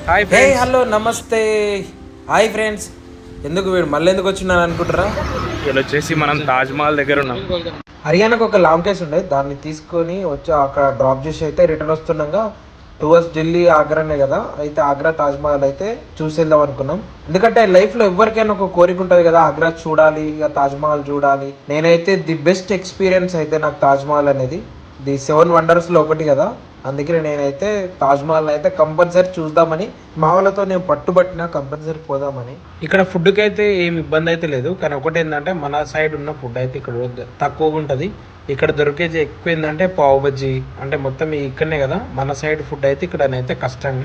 Hi hey friends. Hello నమస్తే. Hi friends. ఎందుకు వీడు మళ్ళీ ఎందుకు వచ్చిన్నాను అనుకుంటారా? వీళ్ళు వచ్చేసి మనం తాజ్మహల్ దగ్గర ఉన్నాం. హర్యానాకు ఒక లాంగ్ కేస్ ఉండే, దాన్ని తీసుకొని వచ్చి అక్కడ డ్రాప్ చేసి అయితే రిటర్న్ వస్తున్నాగా టువర్స్ ఢిల్లీ ఆగ్రానే కదా, అయితే ఆగ్రా తాజ్మహల్ అయితే చూసి వెళ్దాం అనుకున్నాం. ఎందుకంటే లైఫ్లో ఎవరికైనా ఒక కోరిక ఉంటుంది కదా, ఆగ్రా చూడాలి, ఇక తాజ్మహల్ చూడాలి. నేనైతే ది బెస్ట్ ఎక్స్పీరియన్స్ అయితే నాకు తాజ్మహల్ అనేది ది 7 వండర్స్లో ఒకటి కదా, అందుకని నేనైతే తాజ్మహల్ అయితే కంపల్సరీ చూద్దామని మా వాళ్ళతో నేను పట్టుబట్టినా కంపల్సరీ పోదామని. ఇక్కడ ఫుడ్కి అయితే ఏమి ఇబ్బంది అయితే లేదు, కానీ ఒకటి ఏంటంటే మన సైడ్ ఉన్న ఫుడ్ అయితే ఇక్కడ తక్కువగా ఉంటుంది. ఇక్కడ దొరికేది ఎక్కువ ఏంటంటే పావు బజ్జీ, అంటే మొత్తం ఇక్కడనే కదా మన సైడ్ ఫుడ్ అయితే ఇక్కడనైతే కష్టం,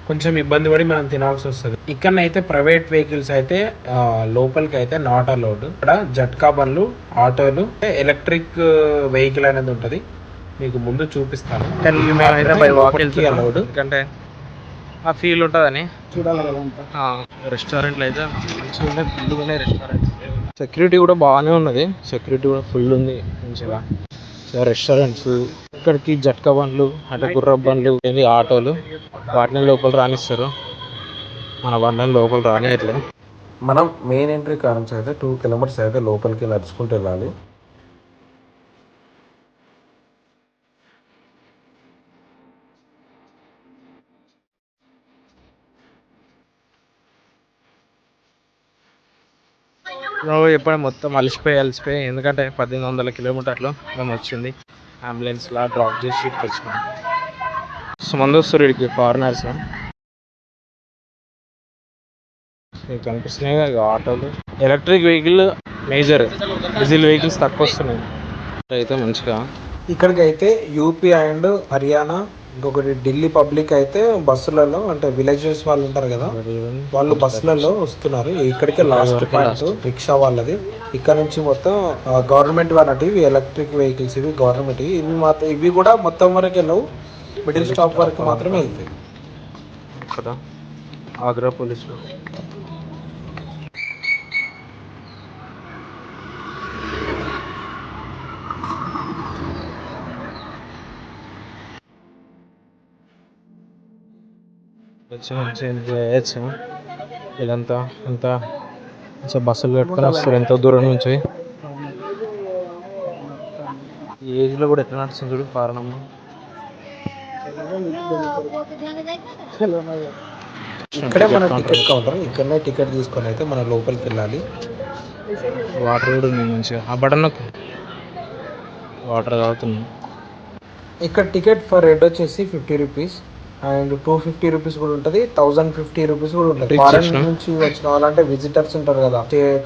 కొంచెం ఇబ్బంది పడి మనం తినాల్సి వస్తుంది. ఇక్కడనైతే ప్రైవేట్ వెహికల్స్ అయితే లోపలికి అయితే నాట్ అలౌడ్. ఇక్కడ జట్కా బండ్లు, ఆటోలు, ఎలక్ట్రిక్ వెహికల్ అనేది ఉంటుంది, మీకు ముందు చూపిస్తాను. అలౌడ్, ఎందుకంటే ఆ ఫీల్ ఉంటుందని చూడాలి కదా. రెస్టారెంట్లు అయితే మంచిగా ఫుల్గా రెస్టారెంట్, సెక్యూరిటీ కూడా బాగానే ఉన్నది, సెక్యూరిటీ కూడా ఫుల్ ఉంది మంచిగా. రెస్టారెంట్స్ ఇక్కడికి జట్కా బండ్లు అంటే గుర్ర బండ్లు ఆటోలు వాటిని లోపల రానిస్తారు, మన బండ్లను లోపల రానియట్లే. మనం మెయిన్ ఎంట్రీ కానుంచి అయితే 2 కిలోమీటర్స్ అయితే లోపలికి నడుచుకుంటూ వెళ్ళాలి. ఎప్పుడు మొత్తం అలసిపోయి ఎందుకంటే 1800 కిలోమీటర్లు మేము వచ్చింది అంబులెన్స్లా డ్రాప్ చేసి ఇక్కడికి వచ్చినాం. మంది వస్తారు ఇక్కడికి ఫారినర్స్, మీకు కనిపిస్తున్నాయి కదా ఆటోలు. Electric vehicle major, diesel vehicles తక్కువ వస్తున్నాయి అయితే మంచిగా. ఇక్కడికి అయితే యూపీ అండ్ హర్యానా, ఇంకొకటి ఢిల్లీ పబ్లిక్ అయితే బస్సులలో, అంటే విలేజెస్ వాళ్ళు ఉంటారు కదా, వాళ్ళు బస్సులలో వస్తున్నారు. ఇక్కడికే లాస్ట్ పాయింట్ రిక్షా వాళ్ళది. ఇక్కడ నుంచి మొత్తం గవర్నమెంట్ వాళ్ళటి ఇవి ఎలక్ట్రిక్ వెహికల్స్, ఇవి గవర్నమెంట్, ఇవి మాత్రం ఇవి కూడా మొత్తం వరకు వెళ్ళవు, మిడిల్ స్టాప్ వరకు మాత్రమే వెళ్తాయి కదా. ఆగ్రా పోలీసులు చేయొచ్చు. ఇదంతా అంతా బస్సులు పెట్టుకొని వస్తారు ఎంతో దూరం నుంచి. ఈ ఏజ్లో కూడా ఎట్లా నడుస్తుంది చూడు కారణము. ఇక్కడే మన టికెట్ కౌంటర్, ఇక్కడనే టికెట్ తీసుకొని అయితే మనం లోపలికి వెళ్ళాలి. వాటర్ కూడా ఉంది మంచిగా, ఆ బటన్ వాటర్ తాగుతున్నాం. ఇక్కడ టికెట్ ఫర్ హెడ్ వచ్చేసి 50 రూపీస్ అండ్ 250 రూపీస్ కూడా ఉంటుంది, 1050 రూపీస్ కూడా ఉంటుంది. ఫారెన్ నుంచి వచ్చిన వాళ్ళంటే విజిటర్స్ ఉంటారు కదా,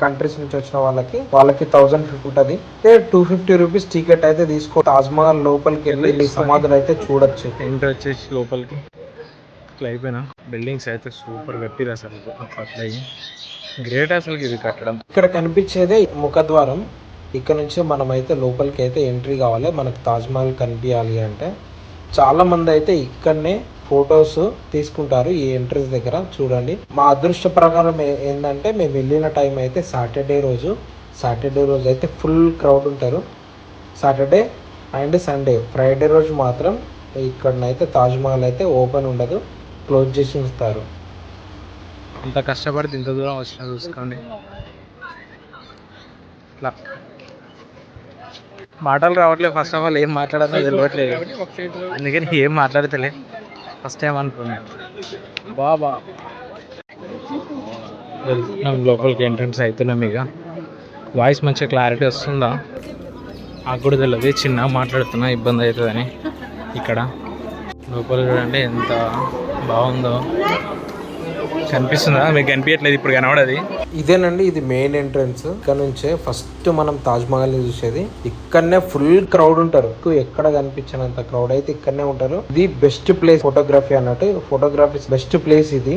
కంట్రీస్ నుంచి వచ్చిన వాళ్ళకి 1050 ఉంటుంది. 250 రూపీస్ టికెట్ అయితే తీసుకో తాజ్మహల్ లోపలికి వెళ్ళి సమాధులు అయితే చూడొచ్చు. ఎంట్రీ వచ్చేసి లోపలికి ఇట్లా అయిపోయినా. బిల్డింగ్స్ అయితే సూపర్ కట్టిరు అసలు, గ్రేట్ అసలు ఇది కట్టడం. ఇక్కడ కనిపించేదే ముఖద్వారం, ఇక్కడ నుంచి మనం అయితే లోపలికి అయితే ఎంట్రీ కావాలి. మనకు తాజ్మహల్ కనిపించాలి అంటే చాలా మంది అయితే ఇక్కడనే ఫొటోస్ తీసుకుంటారు ఈ ఎంట్రీస్ దగ్గర. చూడండి, మా అదృష్ట ప్రకారం ఏంటంటే మేము వెళ్ళిన టైం అయితే సాటర్డే రోజు అయితే ఫుల్ క్రౌడ్ ఉంటారు, సాటర్డే అండ్ సండే. ఫ్రైడే రోజు మాత్రం ఇక్కడనైతే తాజ్మహల్ అయితే ఓపెన్ ఉండదు, క్లోజ్ చేసి ఉంచుతారు. ఇంత కష్టపడితే ఇంత దూరం వచ్చినా చూసుకోండి. ఇట్లా మాటలు రావట్లేదు, ఫస్ట్ ఆఫ్ ఆల్ ఏం మాట్లాడాలో తెలియట్లేదు, అందుకని ఏం మాట్లాడతలే. ఫస్ట్ టైం అనుకున్నాను. బాబా వెళ్తున్నాం లోపలికి, ఎంట్రన్స్ అవుతున్నాం. ఇక వాయిస్ మంచిగా క్లారిటీ వస్తుందా నాకు కూడా తెలియదు, చిన్నగా మాట్లాడుతున్నా ఇబ్బంది అవుతుందని. ఇక్కడ లోపల చూడండి ఎంత బాగుందో, కనిపిస్తుందా మీకు? కనిపించట్లేదు ఇప్పుడు, కనబడది. ఇదేనండి, ఇది మెయిన్ ఎంట్రన్స్. ఇక్కడ నుంచే ఫస్ట్ మనం తాజ్మహల్ ని చూసేది. ఇక్కడనే ఫుల్ క్రౌడ్ ఉంటారు, ఎక్కడ కనిపించినంత క్రౌడ్ అయితే ఇక్కడనే ఉంటారు. ఇది బెస్ట్ ప్లేస్ ఫోటోగ్రఫీ అన్నట్టు, ఫోటోగ్రఫీ బెస్ట్ ప్లేస్ ఇది.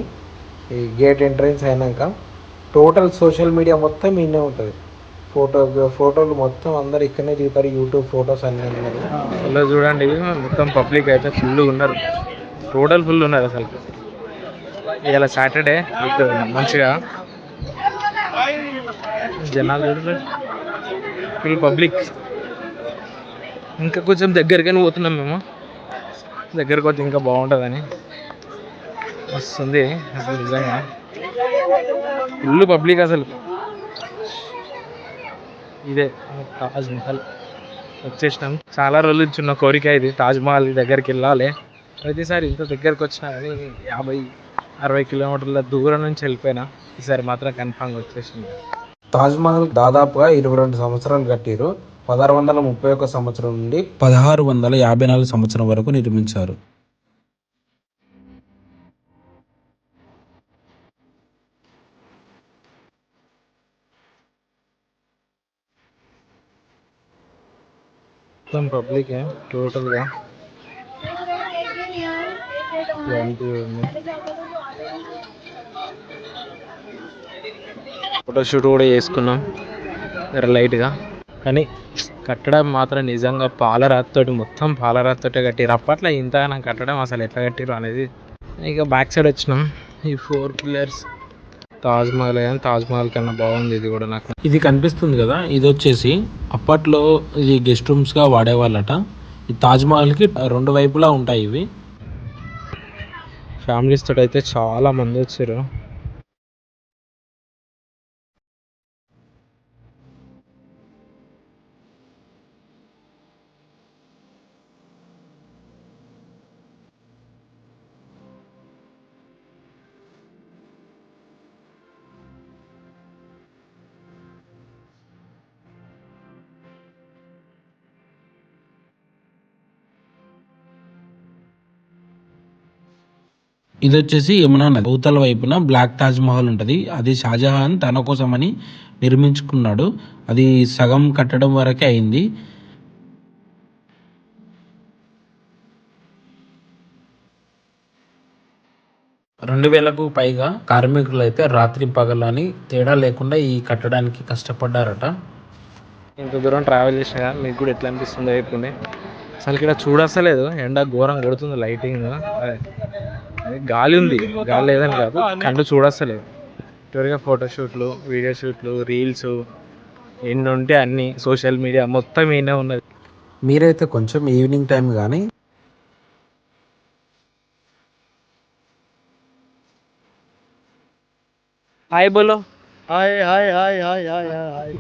ఈ గేట్ ఎంట్రన్స్ అయినాక టోటల్ సోషల్ మీడియా మొత్తం ఇన్నే ఉంటుంది. ఫోటోలు మొత్తం అందరు ఇక్కడనే దిగుతారు, యూట్యూబ్ ఫొటోస్ అన్నీ ఉన్నది. ఇలా చూడండి మొత్తం పబ్లిక్ అయితే ఫుల్ ఉన్నారు, టోటల్ ఫుల్ ఉన్నారు అసలు. ఇలా సాటర్డే మంచిగా జనాలు ఫుల్ పబ్లిక్. ఇంకా కొంచెం దగ్గరికైనా పోతున్నాం మేము, దగ్గరకు వచ్చి ఇంకా బాగుంటుందని. వస్తుంది అసలు నిజంగా ఫుల్ పబ్లిక్ అసలు. ఇదే తాజ్ మహల్ వచ్చేసినాం. చాలా రోజుల నుంచి ఉన్న కోరిక ఇది, తాజ్ మహల్ దగ్గరికి వెళ్ళాలి. ప్రతిసారి ఇంత దగ్గరకు వచ్చినా కానీ 50-60 కిలోమీటర్ల దూరం నుంచి వెళ్ళిపోయినా, ఈసారి మాత్రం కన్ఫామ్గా వచ్చేసింది. తాజ్ మహల్ దాదాపుగా 22 సంవత్సరాలు కట్టిరు. 1631 సంవత్సరం నుండి 1654 సంవత్సరం వరకు నిర్మించారు. మొత్తం పబ్లిక్ టోటల్గా ఫోటోషూట్ కూడా చేసుకున్నాం లైట్గా. కానీ కట్టడం మాత్రం నిజంగా పాలరాతితోటి, మొత్తం పాలరాతితోటే కట్టిరు. అప్పట్లో ఇంతగానో కట్టడం అసలు ఎట్లా కట్టిరు అనేది. ఇక బ్యాక్ సైడ్ వచ్చినాం. ఈ 4 పిల్లర్స్ తాజ్ మహల్, కానీ తాజ్ మహల్ కన్నా బాగుంది ఇది కూడా నాకు. ఇది కనిపిస్తుంది కదా, ఇది వచ్చేసి అప్పట్లో ఇది గెస్ట్ రూమ్స్గా వాడేవాళ్ళట. ఈ తాజ్ మహల్కి 2 వైపులా ఉంటాయి ఇవి. ఫ్యామిలీస్ తోటి అయితే చాలా మంది వచ్చారు. ఇది వచ్చేసి యమునా నది అవతల వైపున బ్లాక్ తాజ్ మహల్ ఉంటుంది. అది షాజహాన్ తన కోసమని నిర్మించుకున్నాడు. అది సగం కట్టడం వరకే అయింది. 2000కు పైగా కార్మికులు అయితే రాత్రి పగలని తేడా లేకుండా ఈ కట్టడానికి కష్టపడ్డారట. ఇంత దూరం ట్రావెల్ చేసినా కదా, మీకు కూడా ఎట్లా అనిపిస్తుందో చెప్పుండే. అసలు ఇక్కడ చూడస్తలేదు, ఎండ ఘోరం కొడుతుంది, లైటింగ్ అదే గాలి ఉంది, గాలి లేదని కాదు, కండు చూడస్తలేదు. త్వరగా ఫోటోషూట్లు, వీడియో షూట్లు, రీల్స్ ఎన్ని ఉంటే అన్ని, సోషల్ మీడియా మొత్తం ఈయనే ఉన్నది. మీరైతే కొంచెం ఈవినింగ్ టైం కానీ హాయ్ బోలో, hi hi hi hi hi hi hi.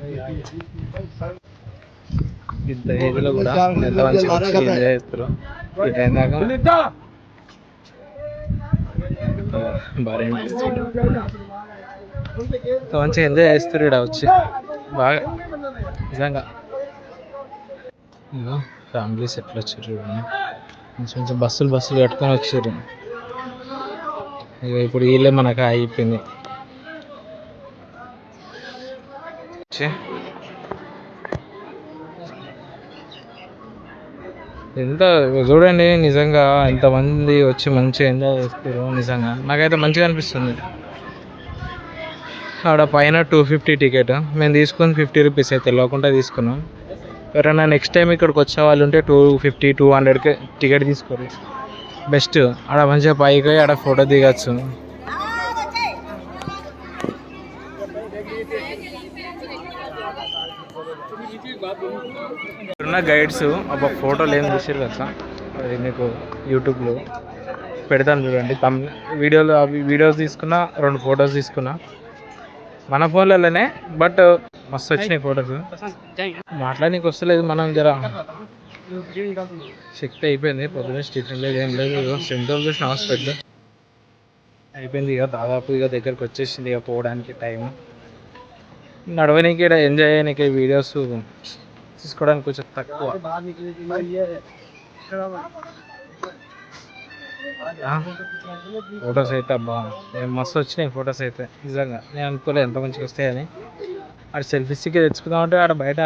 ఇంత ఏజ్లో కూడా ఎంత మంచిగా ఎంజాయ్ చేస్తారు. ఈ టైం దాకా బాగా మంచిగా ఎంజాయ్ చేస్తారు ఇక్కడ వచ్చి బాగా నిజంగా. ఇగో ఫ్యామిలీస్ ఎట్లా వచ్చారు చూడండి, కొంచెం కొంచెం బస్సులు కట్టుకొని వచ్చారు. ఇక ఇప్పుడు వీళ్ళే మనకు అయిపోయింది. ఎంత చూడండి, నిజంగా ఎంతమంది వచ్చి మంచిగా ఎంజాయ్ చేస్తారు. నిజంగా నాకైతే మంచిగా అనిపిస్తుంది. ఆడ పైన 250 టికెట్, మేము తీసుకుని 50 రూపీస్ అయితే తెలియకుండా తీసుకున్నాం. ఎవరైనా నెక్స్ట్ టైం ఇక్కడికి వచ్చే వాళ్ళు ఉంటే 250-200కి టికెట్ తీసుకోరు, బెస్ట్. ఆడ మంచిగా పైకి ఆడ ఫోటో దిగచ్చు. ఇక్కడున్న గైడ్స్ ఒక ఫోటోలు ఏం చూసారు కదా, అది మీకు యూట్యూబ్లో పెడతాను చూడండి. వీడియోలో అవి వీడియోస్ తీసుకున్నా, 2 ఫొటోస్ తీసుకున్నా మన ఫోన్లలోనే, బట్ మస్తు వచ్చినాయి ఫొటోస్. మాట్లాడడానికి వస్తలేదు, మనం జర శక్తి అయిపోయింది. పొద్దున్న స్టిఫిన్ లేదు, ఏం లేదు. సెంట్రల్ చూసిన హాస్పిటల్ అయిపోయింది. ఇక దాదాపు ఇక దగ్గరకు వచ్చేసింది ఇక పోవడానికి టైం. నడవడానికి ఎంజాయ్ చేయడానికి వీడియోస్ తీసుకోవడానికి కొంచెం తక్కువ. ఫొటోస్ అయితే అబ్బా మస్తు వచ్చినాయి ఫొటోస్ అయితే. నిజంగా నేను అనుకోలేదు ఎంత మంచిగా వస్తాయని. ఆడ సెల్ఫీ స్టిక్ తెచ్చుకుందామంటే ఆడ బయట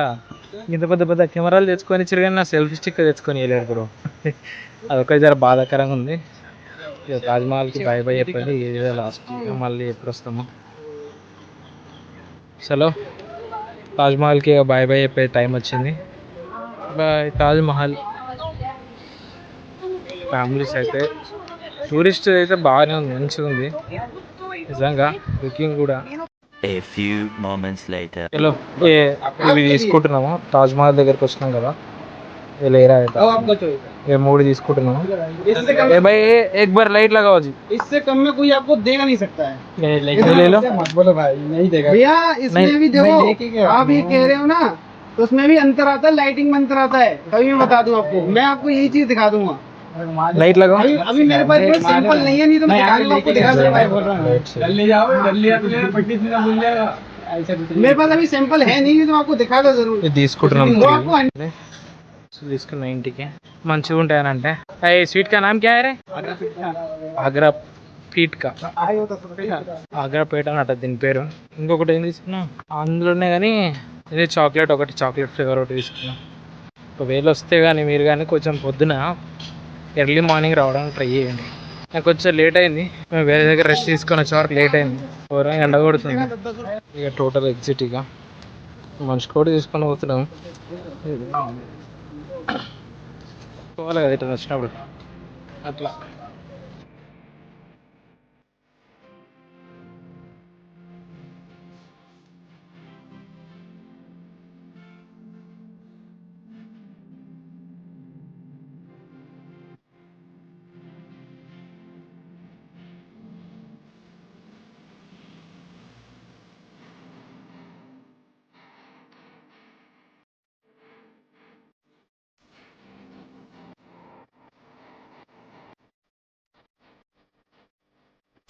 ఇంత పెద్ద పెద్ద కెమెరాలు తెచ్చుకొని చిరిగానే నా సెల్ఫీ స్టిక్ తెచ్చుకొని వెళ్ళారు బ్రో. అదొక జర బాధాకరంగా ఉంది. ఇక తాజ్మహల్కి బై బై చెప్పండి, లాస్ట్ మళ్ళీ ఎప్పుడు వస్తాము. చలో తాజ్మహల్కి బాయ్ బాయ్ చెప్పే టైం వచ్చింది. బాయ్ తాజ్మహల్. ఫ్యామిలీస్ అయితే, టూరిస్ట్ అయితే బాగానే ఉంది, మంచిగా ఉంది నిజంగా. బుకింగ్ కూడా A few moments later. చలో ఇవి తీసుకుంటున్నాము. తాజ్మహల్ దగ్గరికి వచ్చినాం కదా, ये ले रहा है अब आपका चॉइस ये मूड తీసుకుంటున్నాం इससे कम ए भाई एक बार लाइट लगाओ जी इससे कम में कोई आपको देगा नहीं सकता है ये ले लो मत बोलो भाई नहीं देगा भैया इसमें नहीं, भी देखो आप ये कह रहे हो ना तो उसमें भी अंतर आता है, लाइटिंग में अंतर आता है। कभी मैं बता दूं आपको, मैं आपको यही चीज दिखा दूंगा। लाइट लगाओ अभी अभी मेरे पास कोई सैंपल नहीं है, नहीं तो मैं दिखा दूंगा आपको, दिखा दूंगा भाई बोल रहा हूं। जल्दी जाओ, जल्दी आते पट्टी से भूल जाएगा। मेरे पास अभी सैंपल है नहीं, तो आपको दिखा दो जरूर। ఇది తీసుకుంటున్నాం वो आपको తీసుకున్న ఇంటికి మంచిగా ఉంటాయనంటే అయ్యి స్వీట్ కా నామ్ క్యా హై రే ఆగ్రా పీట్ కా ఆగ్రా పేట అన్నట దీని పేరు. ఇంకొకటి ఏం తీసుకున్నా అందులోనే కానీ ఇది చాక్లెట్ ఒకటి, చాక్లెట్ ఫ్లేవర్ ఒకటి తీసుకున్నా. ఒకవేళ వస్తే కానీ మీరు కానీ కొంచెం పొద్దున ఎర్లీ మార్నింగ్ రావడానికి ట్రై చేయండి. నాకు కొంచెం లేట్ అయింది, మేము వేరే దగ్గర రెస్ట్ తీసుకొని వచ్చే వరకు లేట్ అయింది. ఘోరంగా ఎండ కొడుతుంది. ఇక టోటల్ ఎగ్జిట్ ఇక మనిషి కూడా తీసుకొని పోతున్నాం. పోవాలి కదా ఇట్లా వచ్చినప్పుడు అట్లా.